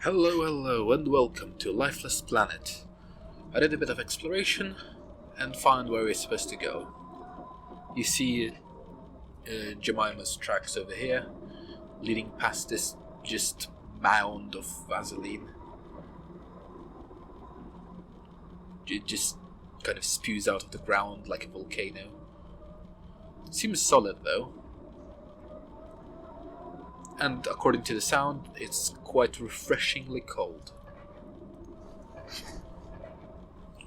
Hello, and welcome to Lifeless Planet. I did a bit of exploration and found where we're supposed to go. You see Jemima's tracks over here, leading past this just mound of vaseline. It just kind of spews out of the ground like a volcano. Seems solid though. And according to the sound, it's quite refreshingly cold.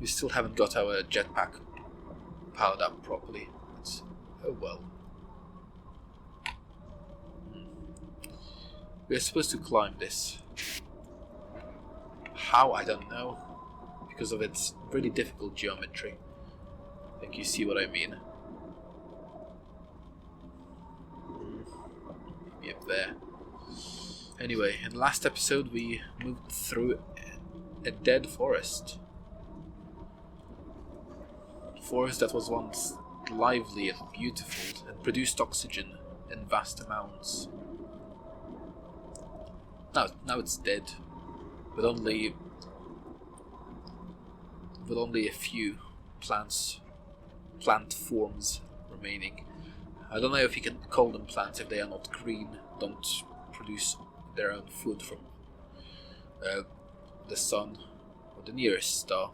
We still haven't got our jetpack powered up properly. Oh well. We're supposed to climb this. How, I don't know. Because of its really difficult geometry. I think you see what I mean. Maybe up there. Anyway, in the last episode we moved through a dead forest. A forest that was once lively and beautiful and produced oxygen in vast amounts. Now it's dead, with only a few plant forms remaining. I don't know if you can call them plants if they are not green, don't produce their own food from the sun or the nearest star.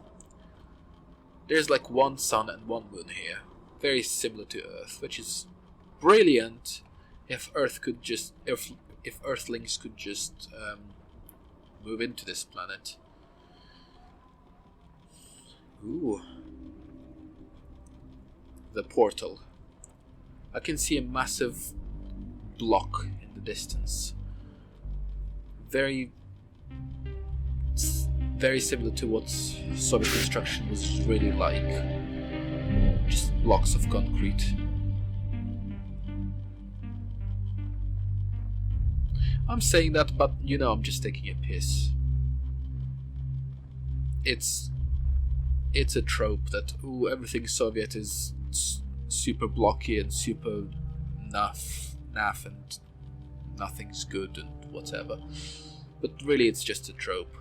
There's like one sun and one moon here, very similar to Earth, which is brilliant if Earthlings could just move into this planet. Ooh. The portal. I can see a massive block in the distance. Very similar to what Soviet construction was really like. Just blocks of concrete. I'm saying that, but you know I'm just taking a piss. It's a trope that everything Soviet is super blocky and super naff and nothing's good and whatever. But really it's just a trope.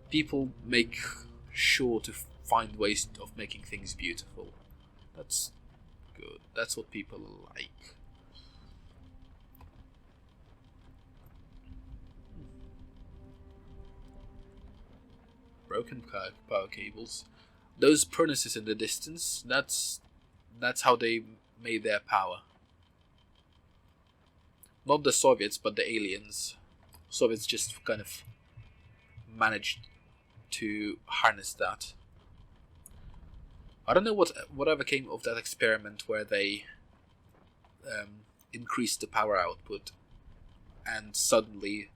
People make sure to find ways of making things beautiful. That's good. That's what people like. Broken power cables. Those furnaces in the distance, that's how they made their power. Not the Soviets, but the aliens. Soviets just kind of managed to harness that. I don't know whatever came of that experiment where they increased the power output and suddenly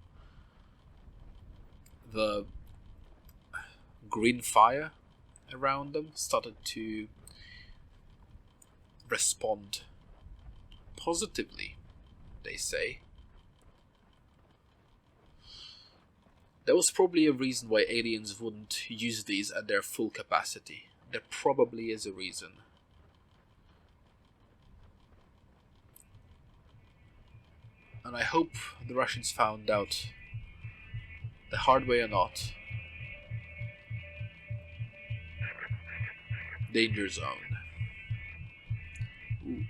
the green fire around them started to respond positively, they say. There was probably a reason why aliens wouldn't use these at their full capacity. There probably is a reason. And I hope the Russians found out the hard way or not. Danger zone. Ooh.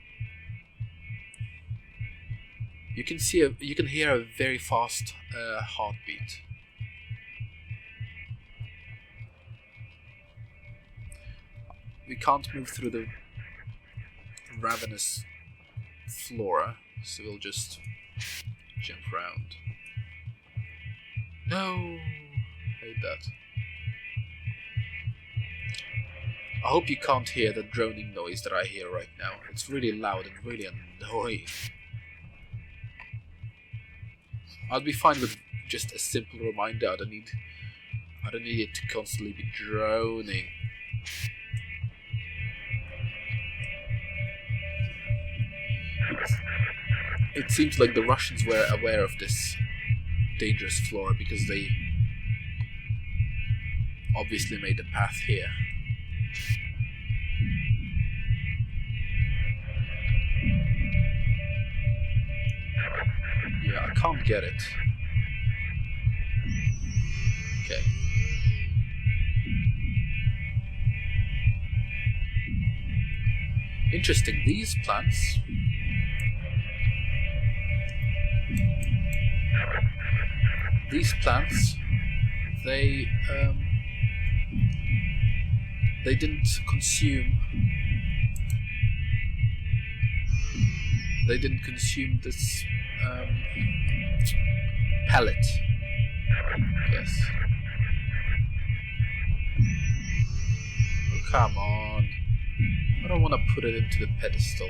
You can hear a very fast heartbeat. We can't move through the ravenous flora, so we'll just jump around. No, I hate that. I hope you can't hear the droning noise that I hear right now. It's really loud and really annoying. I'll be fine with just a simple reminder. I don't need it to constantly be droning. It seems like the Russians were aware of this dangerous flora because they obviously made a path here. Yeah, I can't get it. Okay. Interesting, these plants... they didn't consume... They didn't consume this pellet. Yes. Oh, come on. I don't want to put it into the pedestal.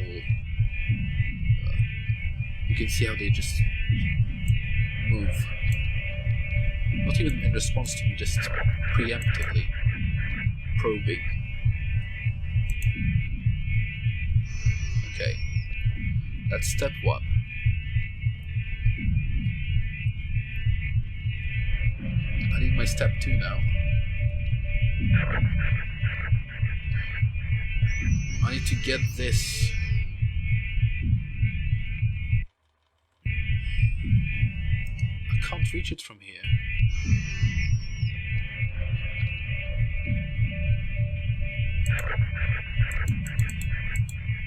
You can see how they just move. Not even in response to me, just preemptively probing. Okay. That's step 1. I need my step 2 now. I need to get this. I can't reach it from here.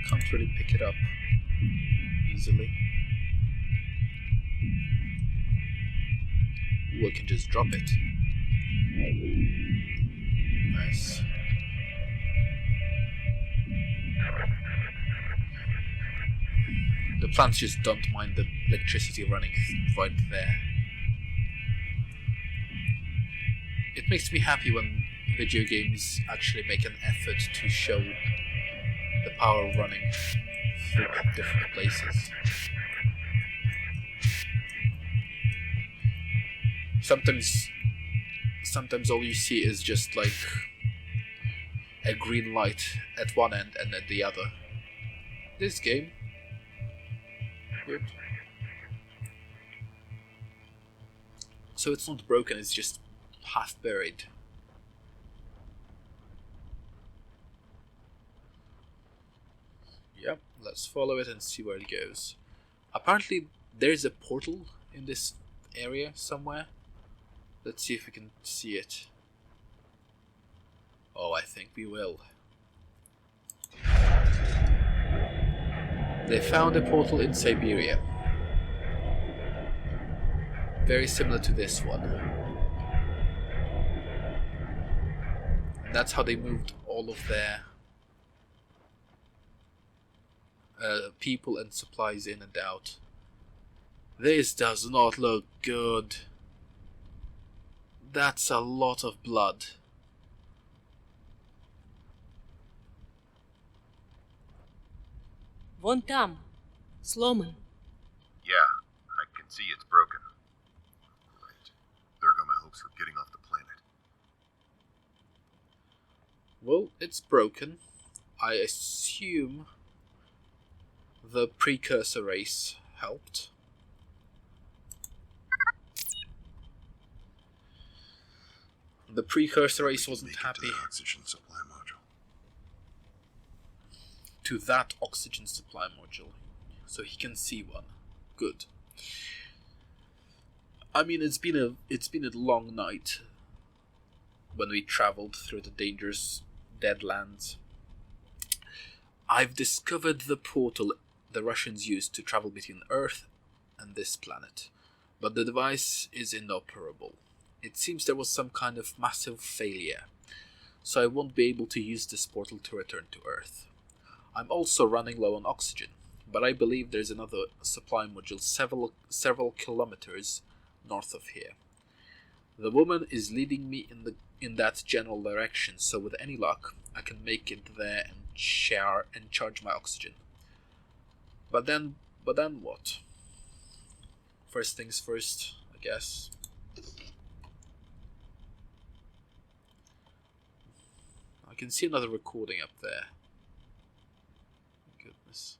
Can't really pick it up easily. Ooh, I can just drop it. Nice. The plants just don't mind the electricity running right there. It makes me happy when video games actually make an effort to show the power running through different places. Sometimes all you see is just like a green light at one end and at the other. This game, good. So it's not broken, it's just half buried. Yep, let's follow it and see where it goes. Apparently there's a portal in this area somewhere. Let's see if we can see it. Oh, I think we will. They found a portal in Siberia. Very similar to this one. And that's how they moved all of their people and supplies in and out. This does not look good. That's a lot of blood. Вон там, сломан. Yeah, I can see it's broken. Great. There go my hopes for getting off the planet. Well, it's broken. I assume the precursor race helped. The precursor race wasn't happy. To the oxygen supply module. To that oxygen supply module. So he can see one. Good. I mean, it's been a long night when we traveled through the dangerous deadlands. I've discovered the portal the Russians used to travel between Earth and this planet, but the device is inoperable. It seems there was some kind of massive failure, so I won't be able to use this portal to return to Earth. I'm also running low on oxygen, but I believe there's another supply module several kilometers north of here. The woman is leading me in that general direction, so with any luck, I can make it there and charge my oxygen. But then what? First things first, I guess. I can see another recording up there. Goodness.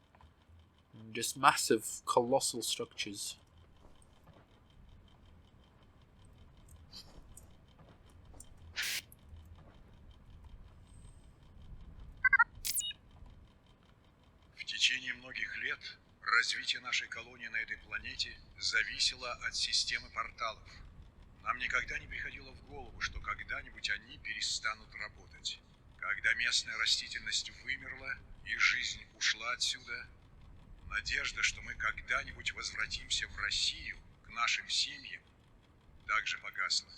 Just massive, colossal structures. В течение многих лет развитие нашей колонии на этой планете зависело от системы порталов. Нам никогда не приходило в голову, что когда-нибудь они перестанут работать. Когда местная растительность вымерла и жизнь ушла отсюда, надежда, что мы когда-нибудь возвратимся в Россию, к нашим семьям, также погасла.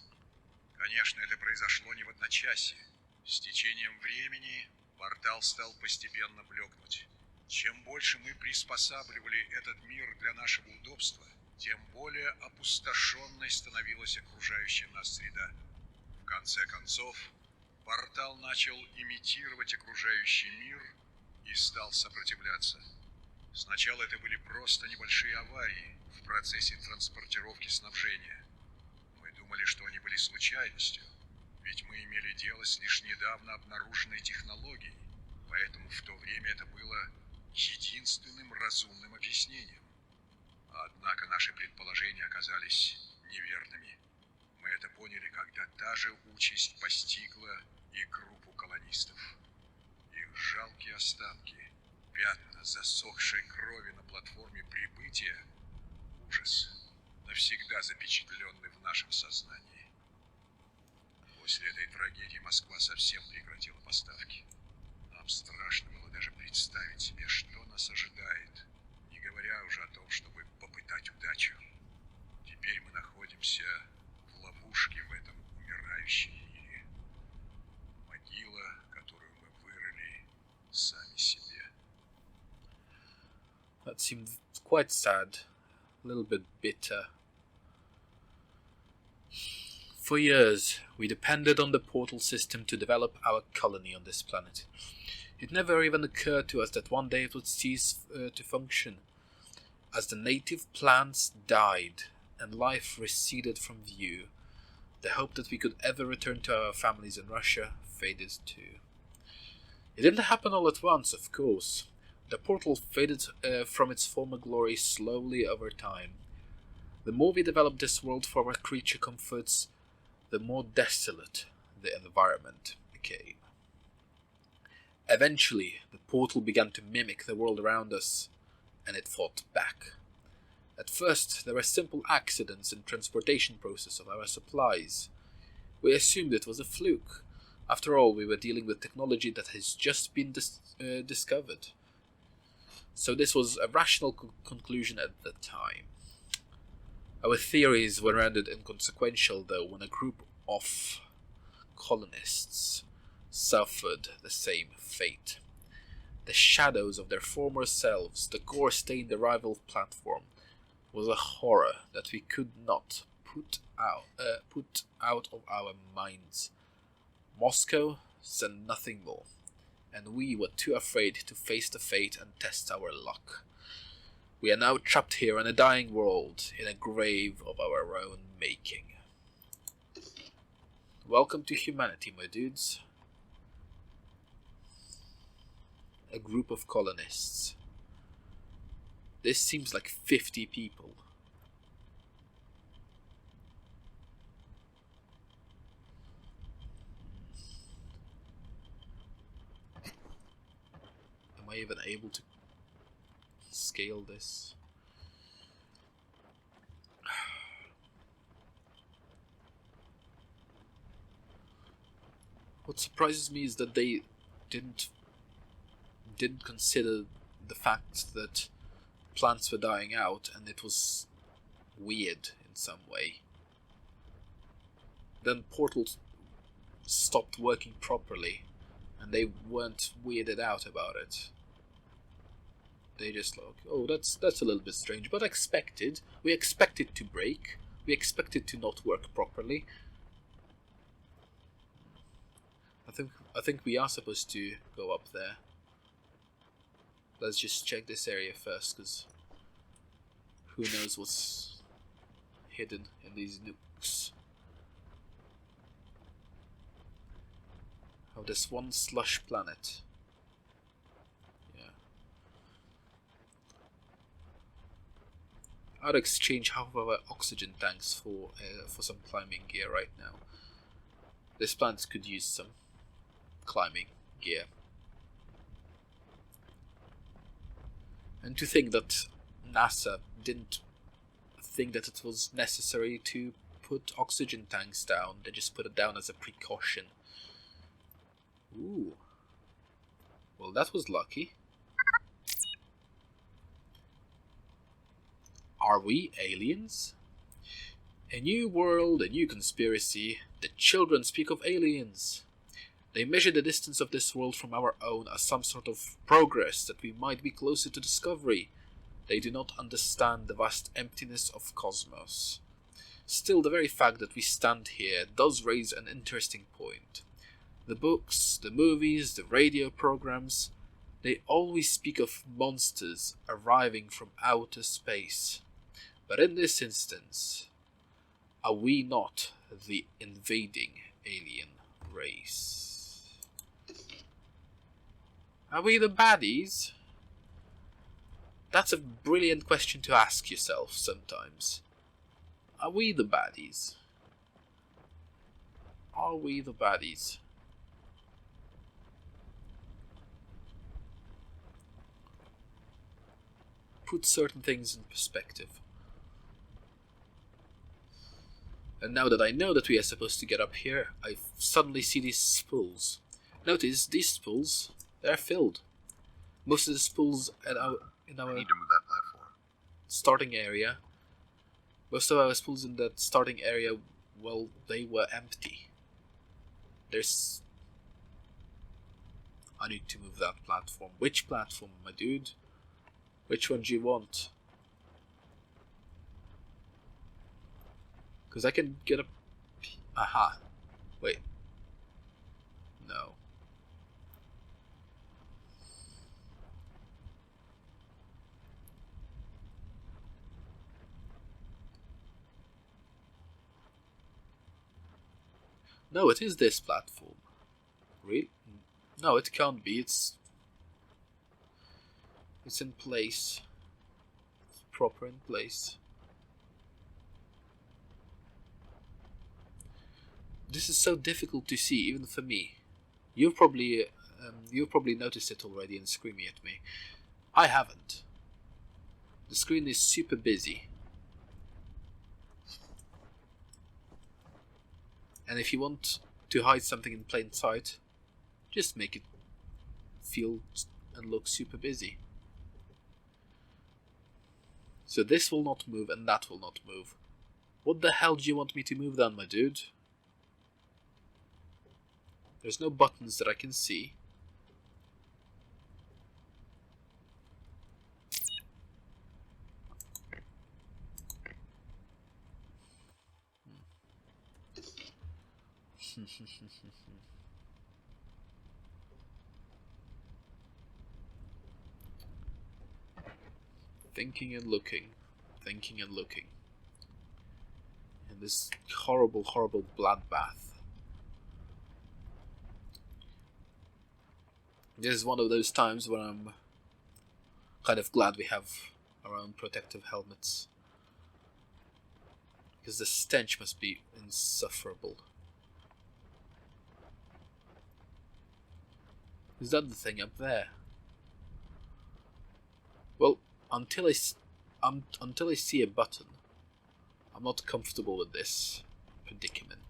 Конечно, это произошло не в одночасье. С течением времени портал стал постепенно блекнуть. Чем больше мы приспосабливали этот мир для нашего удобства, тем более опустошенной становилась окружающая нас среда. В конце концов, портал начал имитировать окружающий мир и стал сопротивляться. Сначала это были просто небольшие аварии в процессе транспортировки снабжения. Мы думали, что они были случайностью, ведь мы имели дело с лишь недавно обнаруженной технологией, поэтому в то время это было единственным разумным объяснением. Однако наши предположения оказались неверными. Мы это поняли, когда та же участь постигла и группу колонистов. Их жалкие останки, пятна засохшей крови на платформе прибытия — ужас, навсегда запечатленный в нашем сознании. После этой трагедии Москва совсем прекратила поставки. Нам страшно было даже представить себе, что нас ожидает, не говоря уже о том, чтобы попытать удачу. Теперь мы находимся в ловушке в этом умирающем мире. Могила, которую мы вырыли сами себе. That seemed quite sad, a little bit bitter. For years, we depended on the portal system to develop our colony on this planet. It never even occurred to us that one day it would cease to function. As the native plants died and life receded from view, the hope that we could ever return to our families in Russia faded too. It didn't happen all at once, of course. The portal faded from its former glory slowly over time. The more we developed this world for our creature comforts, the more desolate the environment became. Eventually, the portal began to mimic the world around us, and it fought back. At first, there were simple accidents in the transportation process of our supplies. We assumed it was a fluke. After all, we were dealing with technology that has just been discovered. So this was a rational conclusion at the time. Our theories were rendered inconsequential, though, when a group of colonists suffered the same fate. The shadows of their former selves, the gore-stained arrival platform, was a horror that we could not put out of our minds. Moscow said nothing more, and we were too afraid to face the fate and test our luck. We are now trapped here in a dying world, in a grave of our own making. Welcome to humanity, my dudes. A group of colonists. This seems like 50 people. Am I even able to scale this? What surprises me is that they didn't consider the fact that plants were dying out and it was weird in some way. Then portals stopped working properly and they weren't weirded out about it. They just like, oh, that's a little bit strange, but expected. We expect it to break. We expect it to not work properly. I think we are supposed to go up there. Let's just check this area first, because who knows what's hidden in these nooks. Oh, there's one slush planet. Yeah. I'd exchange half of our oxygen tanks for some climbing gear right now. This planet could use some climbing gear. And to think that NASA didn't think that it was necessary to put oxygen tanks down. They just put it down as a precaution. Ooh. Well, that was lucky. Are we aliens? A new world, a new conspiracy. The children speak of aliens. They measure the distance of this world from our own as some sort of progress, that we might be closer to discovery. They do not understand the vast emptiness of cosmos. Still, the very fact that we stand here does raise an interesting point. The books, the movies, the radio programs, they always speak of monsters arriving from outer space. But in this instance, are we not the invading alien race? Are we the baddies? That's a brilliant question to ask yourself sometimes. Are we the baddies? Are we the baddies? Put certain things in perspective. And now that I know that we are supposed to get up here, I suddenly see these spools. Notice, these spools, they're filled. Most of the spools in our We need to move that platform. starting area, most of our spools in that starting area, well, they were empty. There's... I need to move that platform. Which platform, my dude? Which one do you want? Because I can get a... Aha. Wait. No. No, it is this platform. Really? No, it can't be. It's in place. It's proper in place. This is so difficult to see, even for me. You've probably noticed it already and screaming at me. I haven't. The screen is super busy. And if you want to hide something in plain sight, just make it feel and look super busy. So this will not move and that will not move. What the hell do you want me to move then, my dude? There's no buttons that I can see. Thinking and looking. Thinking and looking. In this horrible, horrible bloodbath. This is one of those times when I'm kind of glad we have our own protective helmets. Because the stench must be insufferable. Is that the thing up there? Well, until I see a button, I'm not comfortable with this predicament.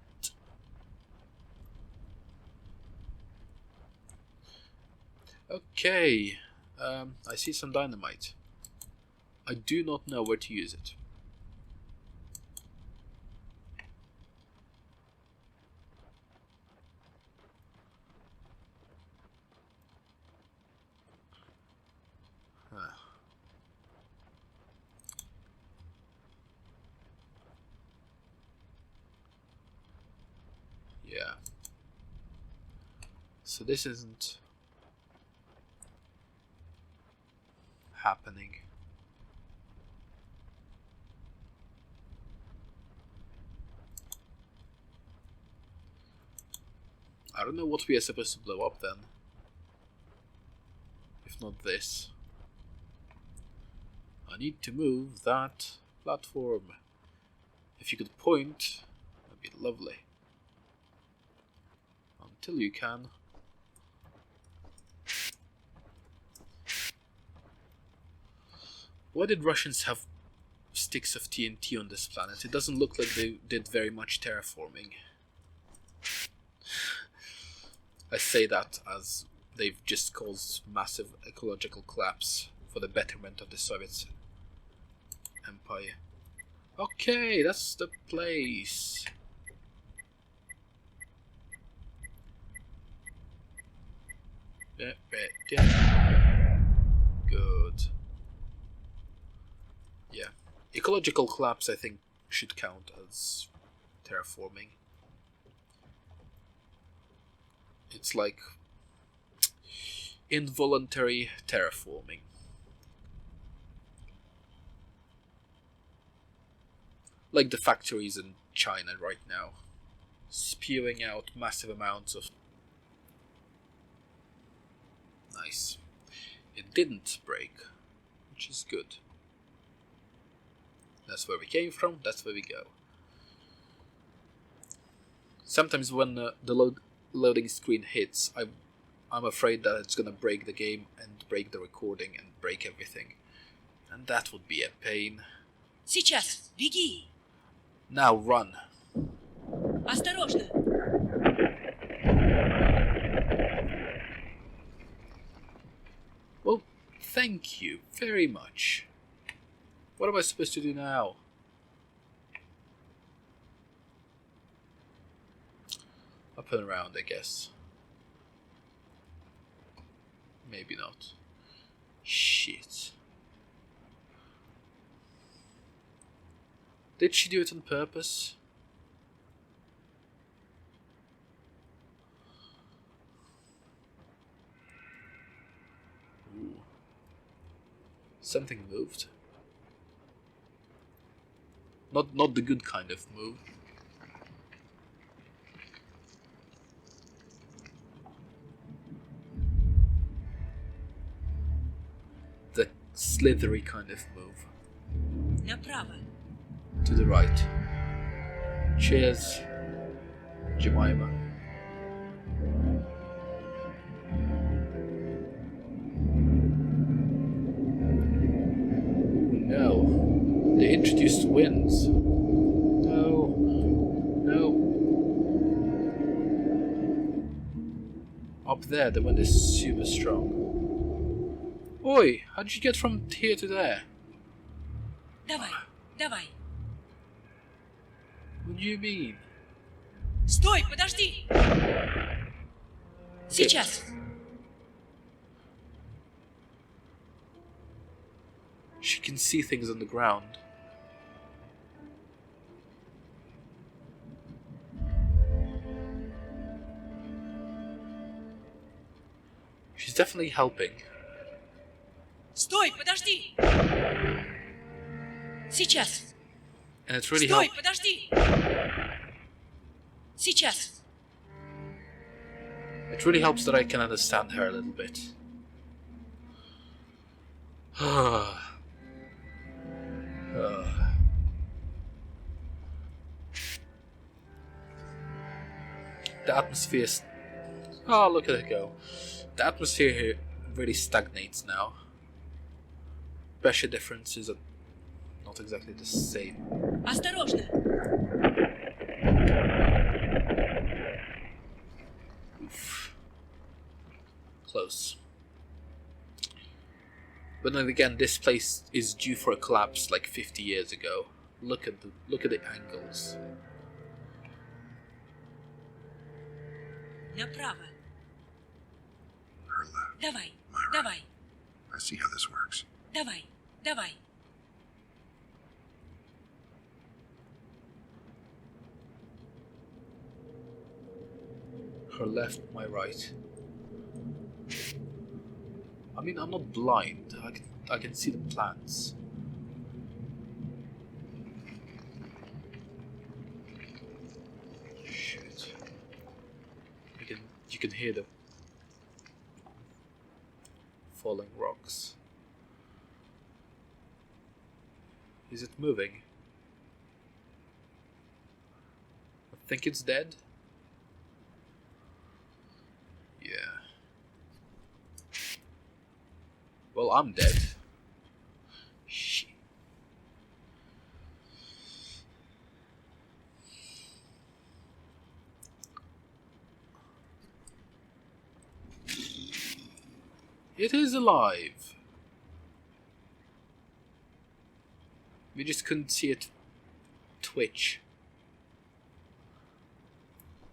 Okay, I see some dynamite. I do not know where to use it. Yeah. So this isn't happening. I don't know what we are supposed to blow up then. If not this. I need to move that platform. If you could point, that'd be lovely. Until you can. Why did Russians have sticks of TNT on this planet. It doesn't look like they did very much terraforming. I say that as they've just caused massive ecological collapse for the betterment of the Soviet Empire. Okay, that's the place. Yeah. Good. Yeah. Ecological collapse, I think, should count as terraforming. It's like involuntary terraforming. Like the factories in China right now, spewing out massive amounts of... Nice. It didn't break, which is good. That's where we came from, that's where we go. Sometimes when the loading screen hits, I'm afraid that it's gonna break the game and break the recording and break everything. And that would be a pain. Сейчас, беги! Now run. Осторожно! Well, thank you very much. What am I supposed to do now? Up and around, I guess. Maybe not. Shit. Did she do it on purpose? Ooh. Something moved. Not the good kind of move. The slithery kind of move. Направо! To the right. Cheers, Jemima. No. They introduced winds. No. No. Up there, the wind is super strong. Oi, how did you get from here to there? Давай, давай! What do you mean? Стой, подожди! Сейчас! She can see things on the ground. She's definitely helping. Стой, подожди! Сейчас! And it's really Стой, helping. подожди! Сейчас! It really helps that I can understand her a little bit. The atmosphere is... Oh, look at it go. The atmosphere here really stagnates now. Pressure differences are not exactly the same. Осторожно! Oof. Close. But then again, this place is due for a collapse like 50 years ago. Look at the angles. Направо! Her left. Давай, My right. давай, I see how this works. давай, давай! Her left, my right. I mean, I'm not blind. I can see the plants. Shit. You can hear the falling rocks. Is it moving? I think it's dead. Yeah. Well, I'm dead. Shit. It is alive. We just couldn't see it twitch.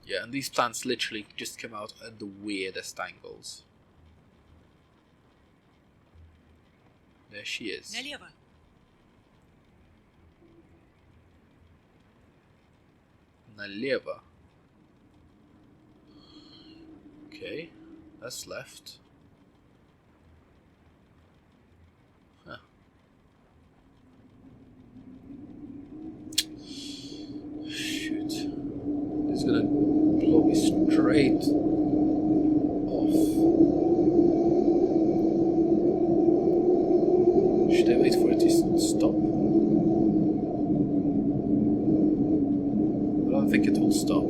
Yeah, and these plants literally just come out at the weirdest angles. There she is. Налево. Налево. Okay, that's left. Huh. Shoot. It's gonna blow me straight off. Should I wait for it to stop? I don't think it will stop.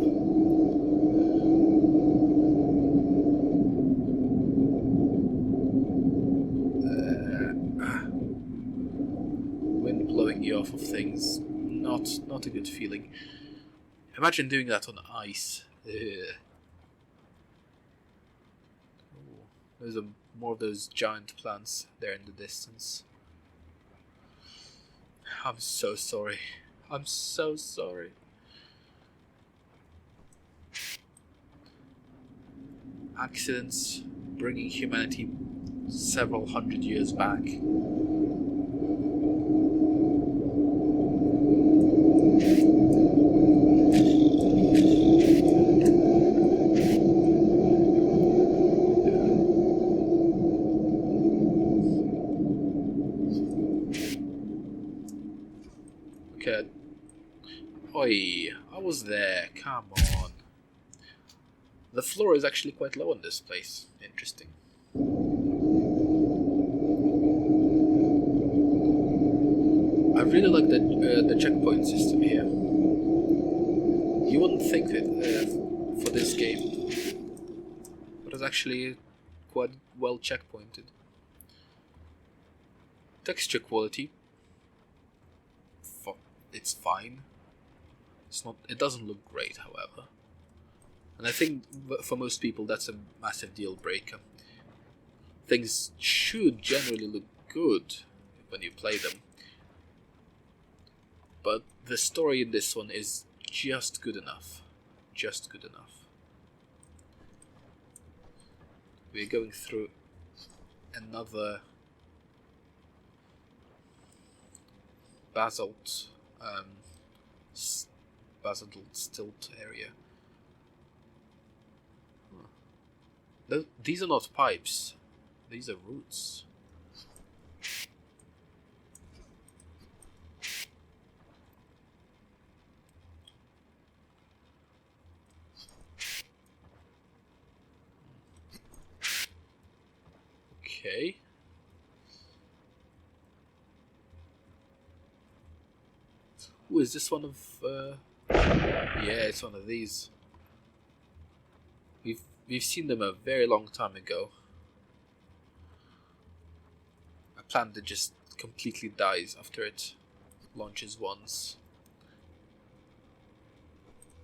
Wind blowing you off of things, not a good feeling. Imagine doing that on ice. Ugh. Ooh, there's more of those giant plants there in the distance. I'm so sorry. I'm so sorry. Accidents bringing humanity several hundred years back. Okay. Oi, I was there. Come on. The floor is actually quite low in this place. Interesting. I really like the checkpoint system here. You wouldn't think that for this game, but it's actually quite well checkpointed. Texture quality, it's fine. It's not. It doesn't look great, however. And I think for most people that's a massive deal breaker. Things should generally look good when you play them. But the story in this one is just good enough. Just good enough. We're going through another basalt stilt area. These are not pipes, these are roots. Okay. Ooh, is this one of yeah, it's one of these. We've seen them a very long time ago. A plant that just completely dies after it launches once.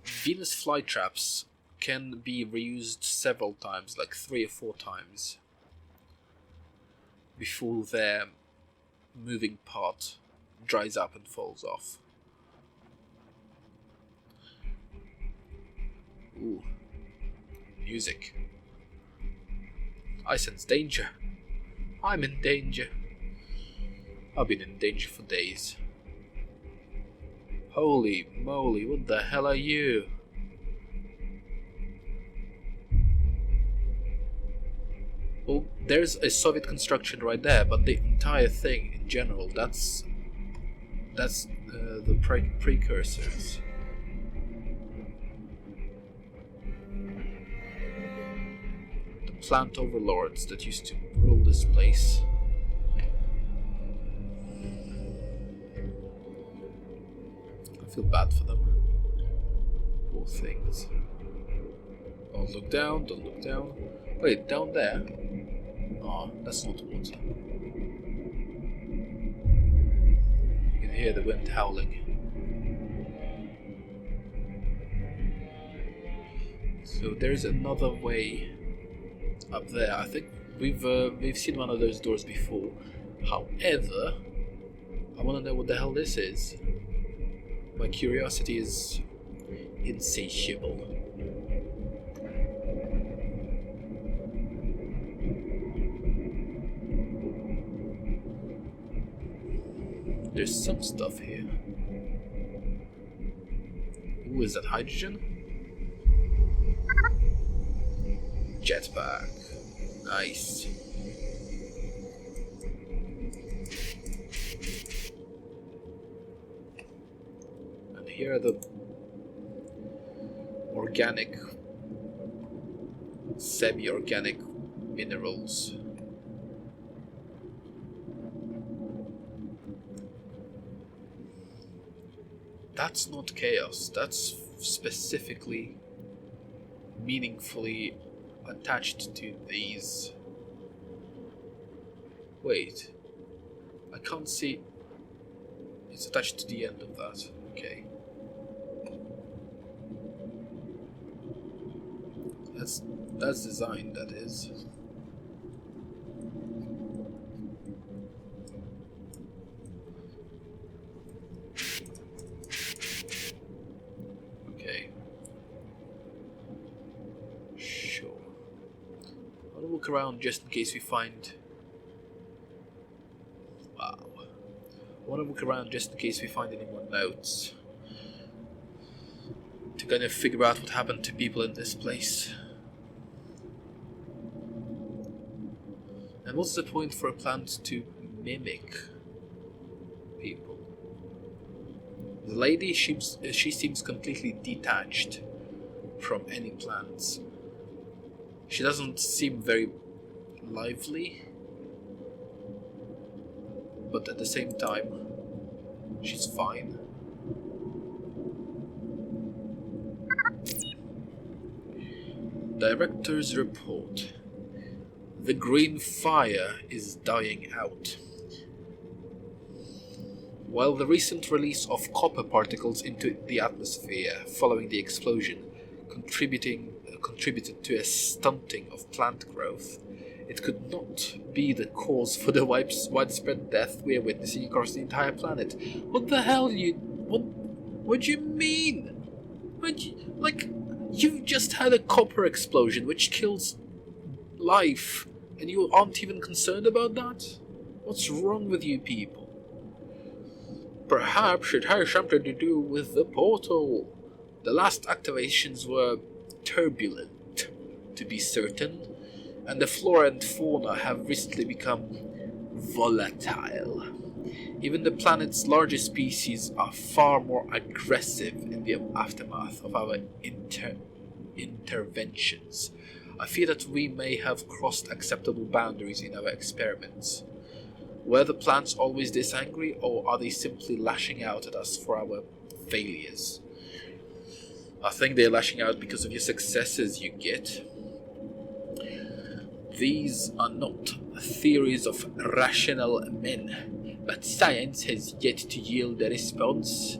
Venus flytraps can be reused several times, like 3 or 4 times, before their moving part dries up and falls off. Ooh. Music. I sense danger. I'm in danger. I've been in danger for days. Holy moly, what the hell are you? Well, there's a Soviet construction right there, but the entire thing in general, that's the precursors. Plant overlords that used to rule this place. I feel bad for them. Poor things. Don't look down, don't look down. Wait, down there? Oh, that's not water. You can hear the wind howling. So there's another way up there. I think We've seen one of those doors before. However, I want to know what the hell this is. My curiosity is insatiable. There's some stuff here. Ooh, is that hydrogen? Jetpack. Nice. And here are the organic, semi-organic minerals. That's not chaos, that's specifically, meaningfully attached to these. Wait, I can't see. It's attached to the end of that. Okay. That's design, that is. Okay. Sure. I'll look around just in case we find. Wow. I want to look around just in case we find any more notes. To kind of figure out what happened to people in this place. And what's the point for a plant to mimic people? The lady, she seems completely detached from any plants. She doesn't seem very lively, but at the same time, she's fine. Director's report. The green fire is dying out. While the recent release of copper particles into the atmosphere following the explosion contributed to a stunting of plant growth, it could not be the cause for the widespread death we are witnessing across the entire planet. What the hell do you... What do you mean? You've just had a copper explosion which kills life, and you aren't even concerned about that? What's wrong with you people? Perhaps it has something to do with the portal. The last activations were turbulent, to be certain, and the flora and fauna have recently become volatile. Even the planet's largest species are far more aggressive in the aftermath of our interventions. I fear that we may have crossed acceptable boundaries in our experiments. Were the plants always this angry, or are they simply lashing out at us for our failures? I think they're lashing out because of your successes, you get. These are not theories of rational men, but science has yet to yield a response,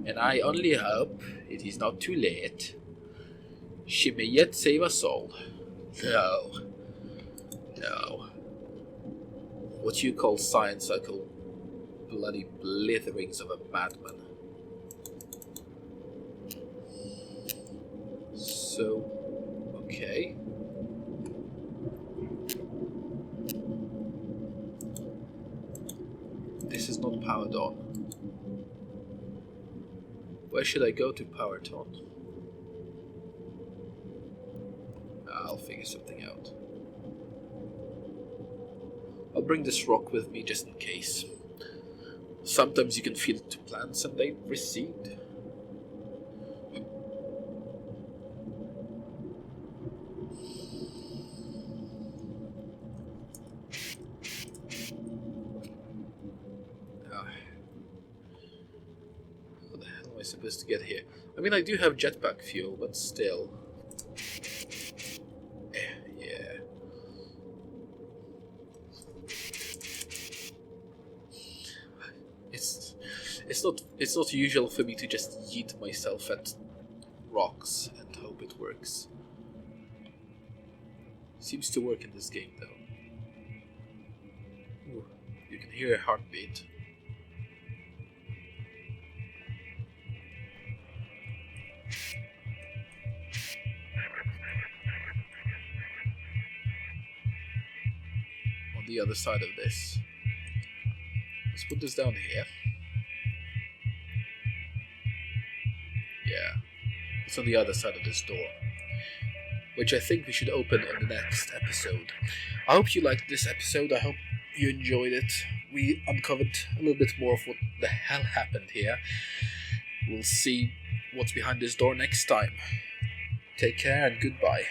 and I only hope it is not too late. She may yet save us all. No. What you call science, I call bloody blitherings of a madman. So, okay. This is not powered on. Where should I go to power it on? I'll figure something out. I'll bring this rock with me just in case. Sometimes you can feed it to plants and they recede. How the hell am I supposed to get here? I mean, I do have jetpack fuel, but still. Yeah. It's not usual for me to just yeet myself at rocks and hope it works. Seems to work in this game though. You can hear a heartbeat. On the other side of this. Let's put this down here. Yeah. It's on the other side of this door. Which I think we should open in the next episode. I hope you liked this episode. I hope you enjoyed it. We uncovered a little bit more of what the hell happened here. We'll see what's behind this door next time. Take care and goodbye.